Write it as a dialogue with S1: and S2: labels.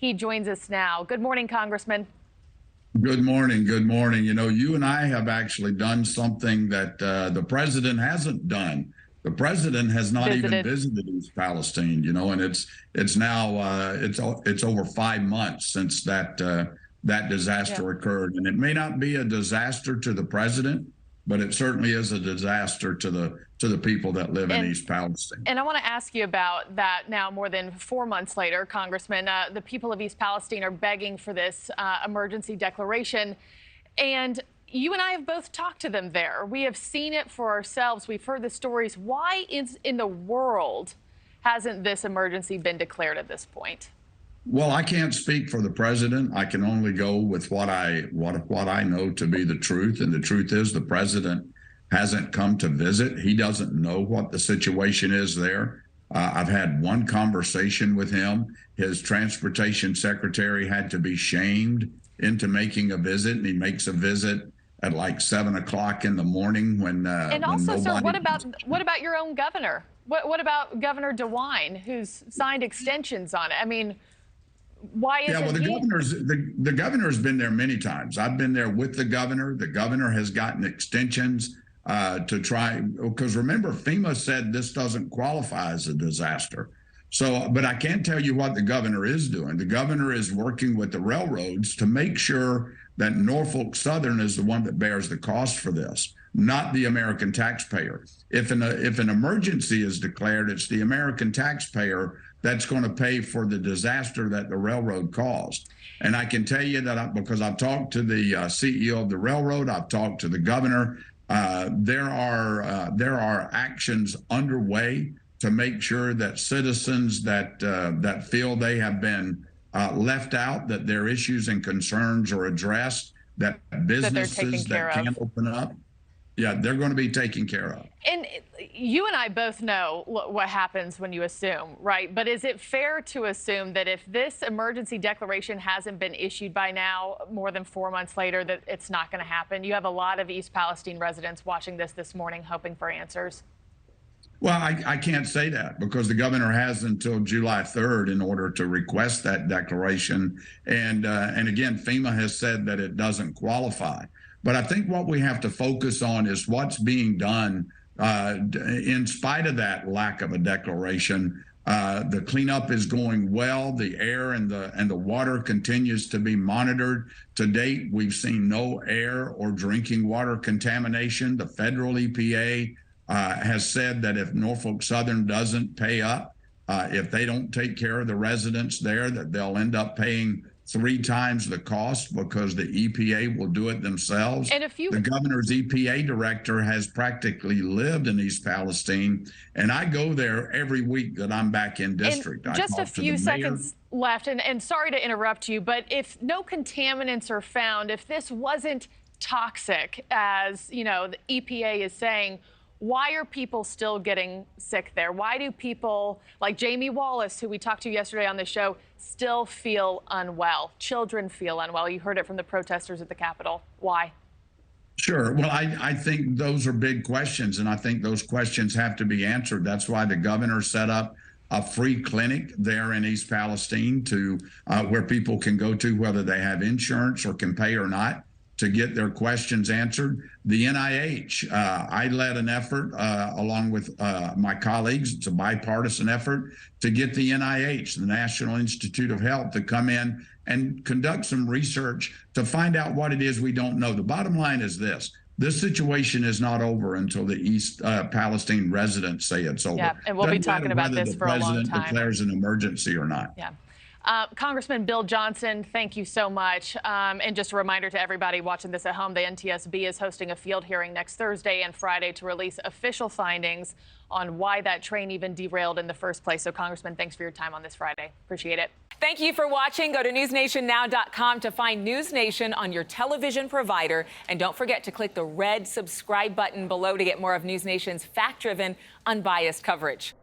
S1: He joins us now. Good morning, Congressman.
S2: Good morning. Good morning. You know, you and I have actually done something that the president hasn't done. The president has not even visited East Palestine, you know, and it's now it's over 5 months since that disaster occurred. And it may not be a disaster to the president, but it certainly is a disaster to the people that live in East Palestine.
S1: And I want to ask you about that now, more than 4 months later, Congressman. The people of East Palestine are begging for this emergency declaration. And you and I have both talked to them there. We have seen it for ourselves. We've heard the stories. Why in the world hasn't this emergency been declared at this point?
S2: Well, I can't speak for the president. I can only go with what I know to be the truth. And the truth is the president hasn't come to visit. He doesn't know what the situation is there. I've had one conversation with him. His transportation secretary had to be shamed into making a visit, and he makes a visit at like 7 o'clock in the morning when
S1: and also, sir, what about your own governor? What about Governor DeWine, who's signed extensions on it? I mean, why isn't
S2: the governor's been there many times. I've been there with the governor. The governor has gotten extensions to try, because remember, FEMA said this doesn't qualify as a disaster. So, but I can't tell you what the governor is doing. The governor is working with the railroads to make sure that Norfolk Southern is the one that bears the cost for this, not the American taxpayer. If an emergency is declared, it's the American taxpayer that's going to pay for the disaster that the railroad caused. And I can tell you that because I've talked to the CEO of the railroad, I've talked to the governor, there are actions underway to make sure that citizens that feel they have been left out, that their issues and concerns are addressed, that businesses that can't open up, they're going to be taken care of.
S1: And you and I both know what happens when you assume, right? But is it fair to assume that if this emergency declaration hasn't been issued by now, more than 4 months later, that it's not going to happen? You have a lot of East Palestine residents watching this morning, hoping for answers.
S2: Well, I can't say that because the governor has until July 3rd in order to request that declaration. And again, FEMA has said that it doesn't qualify. But I think what we have to focus on is what's being done in spite of that lack of a declaration. The cleanup is going well. The air and the water continues to be monitored. To date, we've seen no air or drinking water contamination. The federal EPA has said that if Norfolk Southern doesn't pay up, if they don't take care of the residents there, that they'll end up paying 3 times the cost because the EPA will do it themselves.
S1: And
S2: the governor's EPA director has practically lived in East Palestine, and I go there every week that I'm back in district.
S1: And just a few seconds left, and sorry to interrupt you, but if no contaminants are found, if this wasn't toxic, as you know, the EPA is saying, why are people still getting sick there? Why do people like Jamie Wallace, who we talked to yesterday on the show, still feel unwell? Children feel unwell. You heard it from the protesters at the Capitol. Why?
S2: Sure. Well, I think those are big questions, and I think those questions have to be answered. That's why the governor set up a free clinic there in East Palestine to where people can go to, whether they have insurance or can pay or not, to get their questions answered. The NIH, I led an effort along with my colleagues. It's a bipartisan effort to get the NIH, the National Institute of Health, to come in and conduct some research to find out what it is we don't know. The bottom line is this. This situation is not over until the East Palestine residents say it's over.
S1: Yeah, and we'll be talking about this for a long time.
S2: Whether the president declares an emergency or not.
S1: Yeah. Congressman Bill Johnson, thank you so much. And just a reminder to everybody watching this at home, the NTSB is hosting a field hearing next Thursday and Friday to release official findings on why that train even derailed in the first place. So, Congressman, thanks for your time on this Friday. Appreciate it.
S3: Thank you for watching. Go to newsnationnow.com to find NewsNation on your television provider. And don't forget to click the red subscribe button below to get more of NewsNation's fact-driven, unbiased coverage.